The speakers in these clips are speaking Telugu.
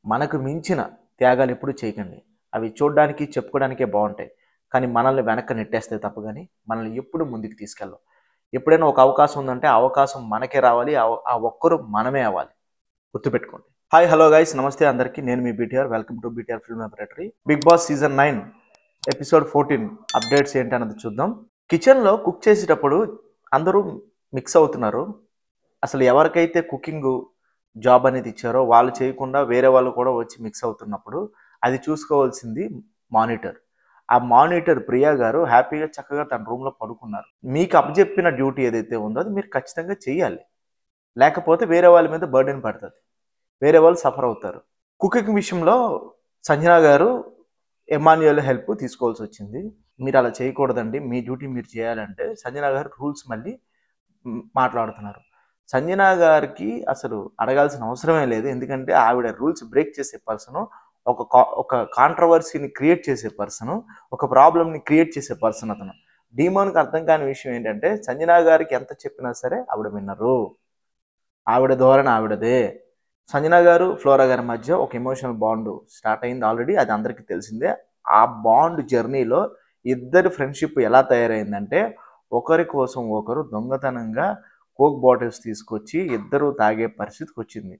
మనకు మించిన త్యాగాలు ఎప్పుడు చేయకండి. అవి చూడడానికి, చెప్పుకోవడానికే బావుంటాయి. కానీ మనల్ని వెనక్కి నెట్టేస్తాయి తప్ప గాని, మనల్ని ఎప్పుడు ముందుకు తీసుకెళ్ళవు. ఎప్పుడైనా ఒక అవకాశం ఉందంటే, ఆ అవకాశం మనకే రావాలి. ఆ ఒక్కరు మనమే అవ్వాలి. గుర్తుపెట్టుకోండి. హాయ్, హలో గైస్, నమస్తే అందరికీ. నేను మీ BTR. Welcome to BTR film laboratory. Bigg Boss season 9 episode 14 updates ఏంటన్నది చూద్దాం. కిచెన్లో కుక్ చేసేటప్పుడు అందరూ మిక్స్ అవుతున్నారు. అసలు ఎవరికైతే కుకింగ్ జాబ్ అనేది ఇచ్చారో వాళ్ళు చేయకుండా వేరే వాళ్ళు కూడా వచ్చి మిక్స్ అవుతున్నప్పుడు అది చూసుకోవాల్సింది మానిటర్. ఆ మానిటర్ ప్రియా గారు హ్యాపీగా చక్కగా తన రూమ్లో పడుకున్నారు. మీకు అప్పచెప్పిన డ్యూటీ ఏదైతే ఉందో అది మీరు ఖచ్చితంగా చేయాలి. లేకపోతే వేరే వాళ్ళ మీద బర్డెన్ పడుతుంది. వేరే వాళ్ళు సఫర్ అవుతారు. కుకింగ్ విషయంలో సంజన గారు ఎమాన్యుయల్ హెల్ప్ తీసుకోవాల్సి వచ్చింది. మీరు అలా చేయకూడదండి, మీ డ్యూటీ మీరు చేయాలంటే సంజన గారు రూల్స్ మళ్ళీ మాట్లాడుతున్నారు. సంజన గారికి అసలు అడగాల్సిన అవసరమే లేదు. ఎందుకంటే ఆవిడ రూల్స్ బ్రేక్ చేసే పర్సను, ఒక కాంట్రవర్సీని క్రియేట్ చేసే పర్సను, ఒక ప్రాబ్లమ్ని క్రియేట్ చేసే పర్సన్ అతను. డీమాన్కి అర్థం కాని విషయం ఏంటంటే సంజన గారికి ఎంత చెప్పినా సరే ఆవిడ విన్నరు. ఆవిడ ధోరణి ఆవిడదే. సంజన గారు ఫ్లోరా గారి మధ్య ఒక ఎమోషనల్ బాండ్ స్టార్ట్ అయింది ఆల్రెడీ, అది అందరికీ తెలిసిందే. ఆ బాండ్ జర్నీలో ఇద్దరి ఫ్రెండ్షిప్ ఎలా తయారైందంటే ఒకరి కోసం ఒకరు దొంగతనంగా కోక్ బాటిల్స్ తీసుకొచ్చి ఇద్దరు తాగే పరిస్థితికి వచ్చింది.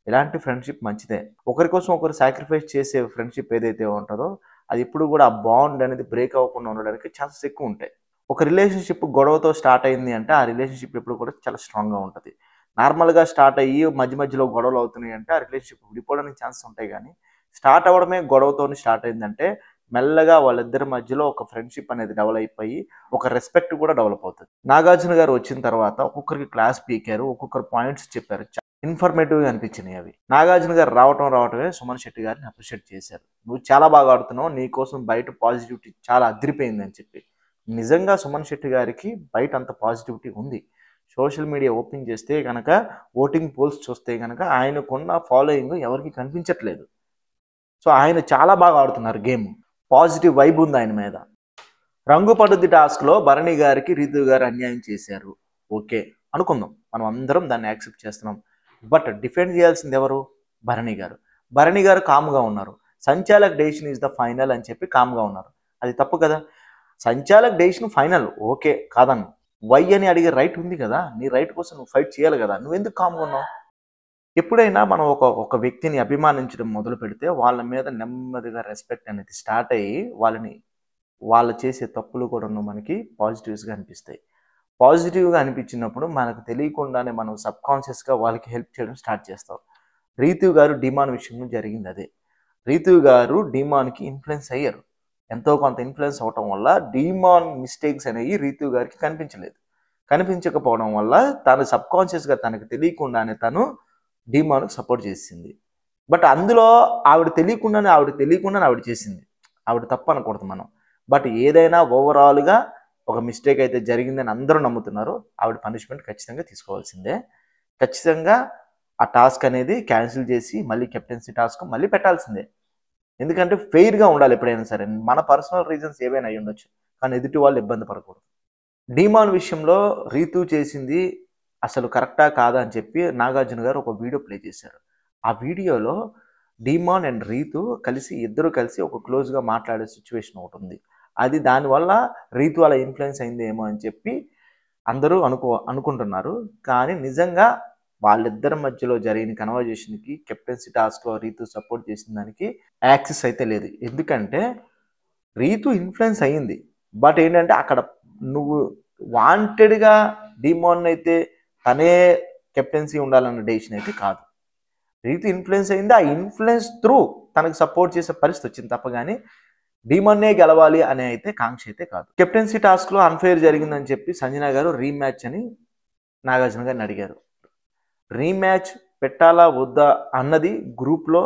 ఇలాంటి ఫ్రెండ్షిప్ మంచిదే. ఒకరి కోసం ఒకరు సాక్రిఫైస్ చేసే ఫ్రెండ్షిప్ ఏదైతే ఉంటుందో అది ఇప్పుడు కూడా ఆ బాండ్ అనేది బ్రేక్ అవ్వకుండా ఉండడానికి ఛాన్సెస్ ఎక్కువ ఉంటాయి. ఒక రిలేషన్షిప్ గొడవతో స్టార్ట్ అయింది అంటే ఆ రిలేషన్షిప్ ఎప్పుడు కూడా చాలా స్ట్రాంగ్గా ఉంటుంది. నార్మల్గా స్టార్ట్ అయ్యి మధ్య మధ్యలో గొడవలు అవుతున్నాయి అంటే ఆ రిలేషన్షిప్ విడిపోవడానికి ఛాన్సెస్ ఉంటాయి. కానీ స్టార్ట్ అవ్వడమే గొడవతో స్టార్ట్ అయిందంటే మెల్లగా వాళ్ళిద్దరి మధ్యలో ఒక ఫ్రెండ్షిప్ అనేది డెవలప్ అయిపోయి ఒక రెస్పెక్ట్ కూడా డెవలప్ అవుతుంది. నాగార్జున గారు వచ్చిన తర్వాత ఒక్కొక్కరికి క్లాస్ పీకారు, ఒక్కొక్కరు పాయింట్స్ చెప్పారు. ఇన్ఫర్మేటివ్గా అనిపించినాయి అవి. నాగార్జున గారు రావటమే సుమన్ శెట్టి గారిని అప్రిషియేట్ చేశారు. నువ్వు చాలా బాగా ఆడుతున్నావు, నీ కోసం బయట పాజిటివిటీ చాలా అదిరిపోయింది అని చెప్పి. నిజంగా సుమన్ శెట్టి గారికి బయట అంత పాజిటివిటీ ఉంది. సోషల్ మీడియా ఓపెన్ చేస్తే కనుక, ఓటింగ్ పోల్స్ చూస్తే కనుక ఆయనకున్న ఫాలోయింగ్ ఎవరికి కనిపించట్లేదు. సో ఆయన చాలా బాగా ఆడుతున్నారు గేమ్. పాజిటివ్ వైబ్ ఉంది ఆయన మీద. రంగు పడుద్ది టాస్క్లో భరణి గారికి రీతు గారు అన్యాయం చేశారు. ఓకే అనుకుందాం, మనం అందరం దాన్ని యాక్సెప్ట్ చేస్తున్నాం. బట్ డిఫెండ్ చేయాల్సింది ఎవరు? భరణి గారు. భరణి గారు కామ్గా ఉన్నారు. సంచాలక్ డెసిషన్ ఈజ్ ద ఫైనల్ అని చెప్పి కామ్గా ఉన్నారు. అది తప్పు కదా. సంచాలక్ డెసిషన్ ఫైనల్, ఓకే కాదన్ను. వై అని అడిగే రైట్ ఉంది కదా. నీ రైట్ కోసం నువ్వు ఫైట్ చేయాలి కదా. నువ్వెందుకు కామ్గా ఉన్నావు? ఎప్పుడైనా మనం ఒక వ్యక్తిని అభిమానించడం మొదలు పెడితే వాళ్ళ మీద నెమ్మదిగా రెస్పెక్ట్ అనేది స్టార్ట్ అయ్యి వాళ్ళు చేసే తప్పులు కూడా మనకి పాజిటివ్స్గా అనిపిస్తాయి. పాజిటివ్గా అనిపించినప్పుడు మనకు తెలియకుండానే మనం సబ్కాన్షియస్గా వాళ్ళకి హెల్ప్ చేయడం స్టార్ట్ చేస్తాం. రీతు గారు డిమాన్ విషయంలో జరిగింది అదే. రీతు గారు డిమాన్కి ఇన్ఫ్లుయెన్స్ అయ్యారు. ఎంతో కొంత ఇన్ఫ్లుయెన్స్ అవటం వల్ల డిమాన్ మిస్టేక్స్ అనేవి రీతు గారికి కనిపించలేదు. కనిపించకపోవడం వల్ల తను సబ్కాన్షియస్గా తనకు తెలియకుండానే తను డిమాన్కి సపోర్ట్ చేసింది. బట్ అందులో ఆవిడ తెలియకుండానే ఆవిడ చేసింది. ఆవిడ తప్పు అనకూడదు మనం. బట్ ఏదైనా ఓవరాల్గా ఒక మిస్టేక్ అయితే జరిగిందని అందరూ నమ్ముతున్నారు. ఆవిడ పనిష్మెంట్ ఖచ్చితంగా తీసుకోవాల్సిందే. ఖచ్చితంగా ఆ టాస్క్ అనేది క్యాన్సిల్ చేసి మళ్ళీ కెప్టెన్సీ టాస్క్ మళ్ళీ పెట్టాల్సిందే. ఎందుకంటే ఫెయిర్గా ఉండాలి ఎప్పుడైనా సరే. మన పర్సనల్ రీజన్స్ ఏవైనా అయి ఉండొచ్చు, కానీ ఎదుటి వాళ్ళు ఇబ్బంది పడకూడదు. డిమాన్ విషయంలో రీతు చేసింది అసలు కరెక్టా కాదా అని చెప్పి నాగార్జున గారు ఒక వీడియో ప్లే చేశారు. ఆ వీడియోలో డిమాన్ అండ్ రీతు ఇద్దరు కలిసి ఒక క్లోజ్గా మాట్లాడే సిచ్యువేషన్ ఒకటి ఉంది. అది దానివల్ల రీతు అలా ఇన్ఫ్లుయెన్స్ అయిందేమో అని చెప్పి అందరూ అనుకుంటున్నారు. కానీ నిజంగా వాళ్ళిద్దరి మధ్యలో జరిగిన కన్వర్జేషన్కి కెప్టెన్సీ టాస్క్లో రీతు సపోర్ట్ చేసిన దానికి యాక్సెస్ అయితే లేదు. ఎందుకంటే రీతు ఇన్ఫ్లుయెన్స్ అయ్యింది. బట్ ఏంటంటే అక్కడ నువ్వు వాంటెడ్గా డిమాన్ అయితే తనే కెప్టెన్సీ ఉండాలన్న డెసిషన్ అయితే కాదు. రీతు ఇన్ఫ్లుయెన్స్ అయింది. ఆ ఇన్ఫ్లుయెన్స్ త్రూ తనకు సపోర్ట్ చేసే పరిస్థితి వచ్చింది తప్ప కానీ డిమాన్నే గెలవాలి అనే అయితే కాంక్ష అయితే కాదు. కెప్టెన్సీ టాస్క్లో అన్ఫెయిర్ జరిగిందని చెప్పి సంజన గారు రీమ్యాచ్ అని నాగార్జున గారిని అడిగారు. రీమ్యాచ్ పెట్టాలా వద్దా అన్నది గ్రూప్లో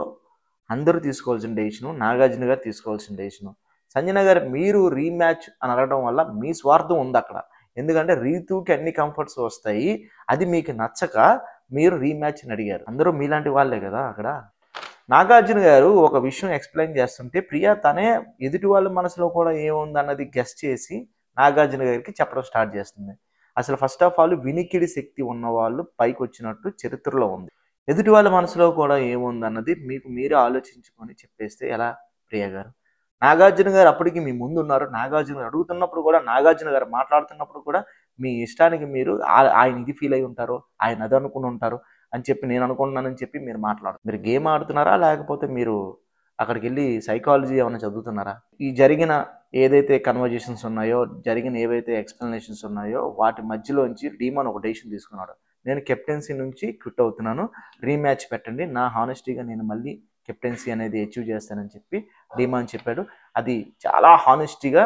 అందరూ తీసుకోవాల్సిన డెసిషను, నాగార్జున గారు తీసుకోవాల్సిన డెసిషను. సంజన గారు మీరు రీమ్యాచ్ అని అడగడం వల్ల మీ స్వార్థం ఉంది అక్కడ. ఎందుకంటే రీతుకి అన్ని కంఫర్ట్స్ వస్తాయి, అది మీకు నచ్చక మీరు రీమ్యాచ్ అని అడిగారు. అందరూ మీలాంటి వాళ్ళే కదా అక్కడ. నాగార్జున గారు ఒక విషయం ఎక్స్ప్లెయిన్ చేస్తుంటే ప్రియా తనే ఎదుటి వాళ్ళ మనసులో కూడా ఏముందన్నది గెస్ట్ చేసి నాగార్జున గారికి చెప్పడం స్టార్ట్ చేస్తుంది. అసలు ఫస్ట్ ఆఫ్ ఆల్ వినికిడి శక్తి ఉన్న వాళ్ళు పైకి వచ్చినట్టు చరిత్రలో ఉంది. ఎదుటి వాళ్ళ మనసులో కూడా ఏముందన్నది మీకు మీరే ఆలోచించుకొని చెప్పేస్తే ఎలా ప్రియ గారు? నాగార్జున గారు అప్పటికి మీ ముందున్నారు. నాగార్జున గారు అడుగుతున్నప్పుడు కూడా, నాగార్జున గారు మాట్లాడుతున్నప్పుడు కూడా మీ ఇష్టానికి మీరు ఆయన ఇది ఫీల్ అయ్యి ఉంటారు, ఆయన అది అనుకుని ఉంటారు అని చెప్పి నేను అనుకుంటున్నానని చెప్పి మీరు మాట్లాడుతున్నారు. మీరు గేమ్ ఆడుతున్నారా? లేకపోతే మీరు అక్కడికెళ్ళి సైకాలజీ ఏమైనా చదువుతున్నారా? ఈ జరిగిన ఏదైతే కన్వర్జేషన్స్ ఉన్నాయో, జరిగిన ఏవైతే ఎక్స్‌ప్లనేషన్స్ ఉన్నాయో వాటి మధ్యలోంచి డీమాన్ ఒక డెసిషన్ తీసుకున్నాడు. నేను కెప్టెన్సీ నుంచి క్విట్ అవుతున్నాను. రీమ్యాచ్ పెట్టండి. నా హానెస్టీగా నేను మళ్ళీ కెప్టెన్సీ అనేది అచీవ్ చేస్తానని చెప్పి డీమాన్ చెప్పాడు. అది చాలా హానెస్టీగా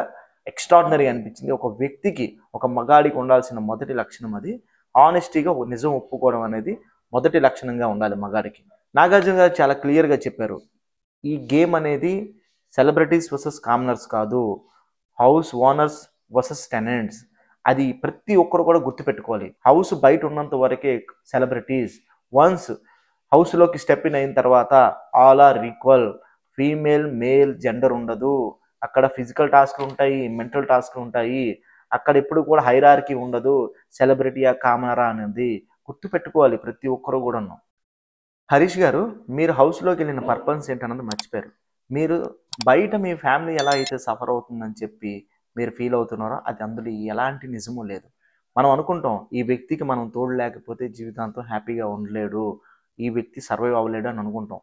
ఎక్స్ట్రాడినరీ అనిపించింది. ఒక వ్యక్తికి, ఒక మగాడికి ఉండాల్సిన మొదటి లక్షణం అది. హానెస్టీగా నిజం ఒప్పుకోవడం అనేది మొదటి లక్షణంగా ఉండాలి మగాడికి. నాగార్జున గారు చాలా క్లియర్‌గా చెప్పారు. ఈ గేమ్ అనేది సెలబ్రిటీస్ వర్సెస్ కామనర్స్ కాదు. House owners versus tenants. అది ప్రతి ఒక్కరు కూడా గుర్తుపెట్టుకోవాలి. హౌస్ బయట ఉన్నంత వరకే సెలబ్రిటీస్. వన్స్ హౌస్‌లోకి స్టెప్ ఇన్ అయిన తర్వాత all are equal. Female, male gender ఉండదు. అక్కడ ఫిజికల్ టాస్క్‌లు ఉంటాయి, మెంటల్ టాస్క్‌లు ఉంటాయి. అక్కడ ఎప్పుడు కూడా హైరార్కీ ఉండదు. సెలబ్రిటీయా, కామనరా అనేది గుర్తుపెట్టుకోవాలి ప్రతి ఒక్కరు కూడాను. హరీష్ గారు, మీరు హౌస్‌లోకి వెళ్ళిన పర్పస్ ఏంటన్నది మర్చిపోయారు. మీరు బయట మీ ఫ్యామిలీ ఎలా అయితే సఫర్ అవుతుందని చెప్పి మీరు ఫీల్ అవుతున్నారో అది అందులో ఎలాంటి నిజము లేదు. మనం అనుకుంటాం ఈ వ్యక్తికి మనం తోడు లేకపోతే జీవితాంతం హ్యాపీగా ఉండలేడు, ఈ వ్యక్తి సర్వైవ్ అవ్వలేడు అని అనుకుంటాం.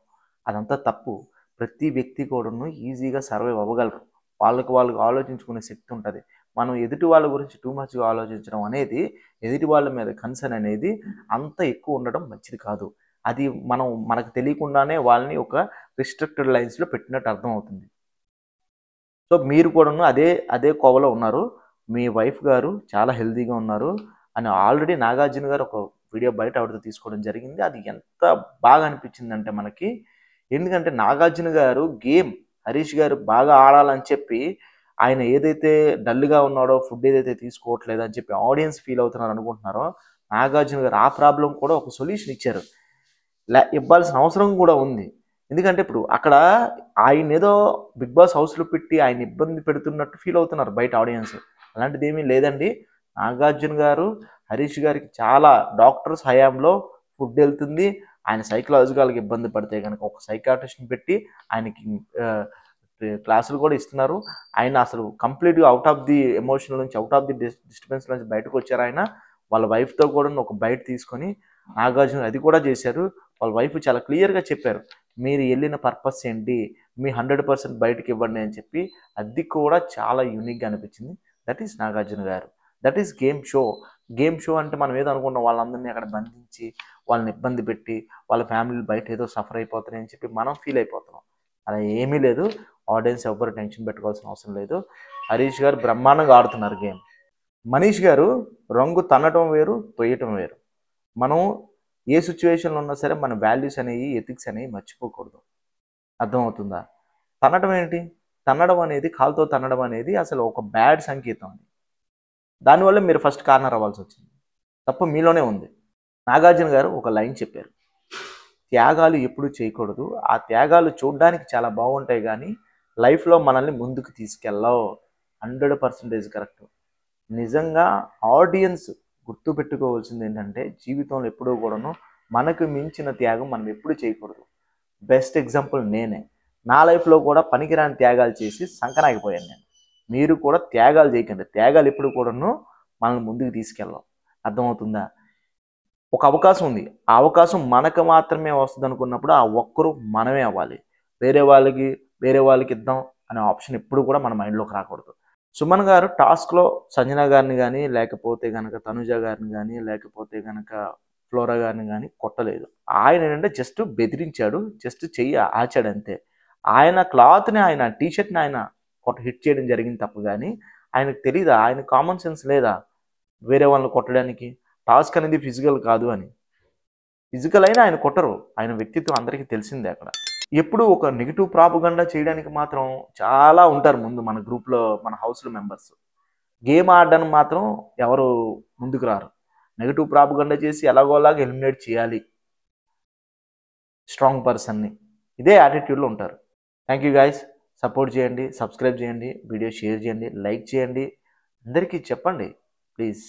అదంతా తప్పు. ప్రతి వ్యక్తి కూడాను ఈజీగా సర్వైవ్ అవ్వగలరు. వాళ్ళకి ఆలోచించుకునే శక్తి ఉంటుంది. మనం ఎదుటి వాళ్ళ గురించి టూ మచ్‌గా ఆలోచించడం అనేది, ఎదుటి వాళ్ళ మీద కన్సర్న్ అనేది అంత ఎక్కువ ఉండడం మంచిది కాదు. అది మనకు తెలియకుండానే వాళ్ళని ఒక రిస్ట్రిక్టెడ్ లైన్స్‌లో పెట్టినట్టు అర్థం అవుతుంది. సో, మీరు కూడాను అదే కోవలో ఉన్నారు. మీ వైఫ్ గారు చాలా హెల్తీగా ఉన్నారు అని ఆల్రెడీ నాగార్జున గారు ఒక వీడియో బయట ఆవిడతో తీసుకోవడం జరిగింది. అది ఎంత బాగా అనిపించిందంటే మనకి, ఎందుకంటే నాగార్జున గారు గేమ్ హరీష్ గారు బాగా ఆడాలని చెప్పి ఆయన ఏదైతే డల్‌గా ఉన్నాడో, ఫుడ్ ఏదైతే తీసుకోవట్లేదు అని చెప్పి ఆడియన్స్ ఫీల్ అవుతున్నారు అనుకుంటున్నారో, నాగార్జున గారు ఆ ప్రాబ్లమ్ కూడా ఒక సొల్యూషన్ ఇచ్చారు. ఇవ్వాల్సిన అవసరం కూడా ఉంది. ఎందుకంటే ఇప్పుడు అక్కడ ఆయనేదో 'బిగ్ బాస్' హౌస్‌లో పెట్టి ఆయన ఇబ్బంది పెడుతున్నట్టు ఫీల్ అవుతున్నారు బయట ఆడియన్స్. అలాంటిదేమీ లేదండి. నాగార్జున గారు, హరీష్ గారికి చాలా డాక్టర్స్ హయాంలో ఫుడ్ ఎళ్తుంది. ఆయన సైకలాజికల్‌గా ఇబ్బంది పడితే గనక ఒక సైకియాట్రిస్ట్‌ని పెట్టి ఆయనకి ఆహ్, క్లాసులు కూడా ఇస్తున్నారు. ఆయన అసలు కంప్లీట్‌గా ఔట్ ఆఫ్ ది ఎమోషనల్ నుంచి, ఔట్ ఆఫ్ ది డిస్టర్బెన్స్ నుంచి బయటకొచ్చారాయన. వాళ్ళ వైఫ్‌తో కూడా ఒక బైట్ తీసుకొని నాగార్జున అది కూడా చేశారు. వాళ్ళ వైఫ్ చాలా క్లియర్‌గా చెప్పారు. మీరు ఎళ్ళిన పర్పస్ ఏంటి? మీ 100% బయటకివ్వండి అని చెప్పి అది కూడా చాలా యూనిక్‌గా అనిపించింది. దట్ ఈస్ నాగార్జున గారు. That is game show. Game show అంటే మనం ఏదో అనుకుంటాం వాళ్ళందరిని అక్కడ బంధించి, వాళ్ళని ఇబ్బంది పెట్టి, వాళ్ళ ఫ్యామిలీలు బయట ఏదో సఫర్ అయిపోతున్నాయి అని చెప్పి మనం ఫీల్ అయిపోతున్నాం. అలా ఏమీ లేదు. ఆడియన్స్ ఎవ్వరు టెన్షన్ పెట్టుకోవాల్సిన అవసరం లేదు. హరీష్ గారు బ్రహ్మాండంగా ఆడుతున్నారు గేమ్. మనీష్ గారు రంగు తన్నటం వేరు, తొయ్యటం వేరు. మనం ఏ సిచ్యువేషన్‌లో ఉన్నా సరే మన వాల్యూస్ అనేవి, ఎథిక్స్ అనేవి మర్చిపోకూడదు. అర్థమవుతుందా? తన్నడం ఏంటి? తన్నడం అనేది, కాలుతో తన్నడం అనేది అసలు ఒక బ్యాడ్ సంకేతం అది. దానివల్ల మీరు ఫస్ట్ కార్నర్ అవ్వాల్సొచ్చింది. తప్పు మీలోనే ఉంది. నాగార్జున గారు ఒక లైన్ చెప్పారు. త్యాగాలు ఎప్పుడూ చేయకూడదు. ఆ త్యాగాలు చూడ్డానికి చాలా బావుంటాయి గానీ, లైఫ్‌లో మనల్ని ముందుకు తీసుకెళ్ళవు. 100% కరెక్ట్. నిజంగా ఆడియన్స్ గుర్తుపెట్టుకోవాల్సిందేంటంటే, జీవితంలో ఎప్పుడూ కూడాను మనకు మించిన త్యాగం మనం ఎప్పుడు చేయకూడదు. బెస్ట్ ఎగ్జాంపుల్ నేనే. నా లైఫ్‌లో కూడా పనికిరాని త్యాగాలు చేసి సంకనాగిపోయాను నేను. మీరు కూడా త్యాగాలు చేయకండి. త్యాగాలు ఎప్పుడు కూడాను మనల్ని ముందుకు తీసుకెళ్ళవు. అర్థమవుతుందా? ఒక అవకాశం ఉంది. ఆ అవకాశం మనకు మాత్రమే వస్తదనుకున్నప్పుడు ఆ ఒక్కరు మనమే అవ్వాలి. వేరే వాళ్ళకి ఇద్దాం అనే ఆప్షన్ ఎప్పుడు కూడా మన మైండ్‌లోకి రాకూడదు. సుమన్ గారు టాస్క్‌లో సంజన గారిని గాని, లేకపోతే గనక తనుజ గారిని గాని, లేకపోతే గనక ఫ్లోరా గారిని గాని కొట్టలేదు. ఆయనేంటంటే జస్ట్ బెదిరించాడు. జస్ట్ చెయ్యి ఆచాడంతే. ఆయన క్లాత్‌ని, ఆయన టీ షర్ట్‌ని ఆయన హిట్ చేయడం జరిగింది తప్ప గాని, ఆయనకు తెలీదా? ఆయనకు కామన్ సెన్స్ లేదా? వేరే వాళ్ళని కొట్టడానికి. టాస్క్ అనేది ఫిజికల్ కాదు అని. ఫిజికల్ అయినా ఆయన కొట్టరు. ఆయన వ్యక్తిత్వం అందరికీ తెలిసిందే అక్కడ. ఎప్పుడు ఒక నెగెటివ్ ప్రాపగండా చేయడానికి మాత్రం చాలా ఉంటారు ముందు మన గ్రూప్‌లో, మన హౌస్‌లో మెంబర్స్. గేమ్ ఆడడానికి మాత్రం ఎవరు ముందుకు రారు. నెగెటివ్ ప్రాపగండా చేసి ఎలాగోలాగా ఎలిమినేట్ చేయాలి స్ట్రాంగ్ పర్సన్‌ని. ఇదే యాటిట్యూడ్‌లో ఉంటారు. Thank you guys. సపోర్ట్ చేయండి, సబ్స్క్రైబ్ చేయండి, వీడియో షేర్ చేయండి, లైక్ చేయండి. అందరికీ చెప్పండి ప్లీజ్.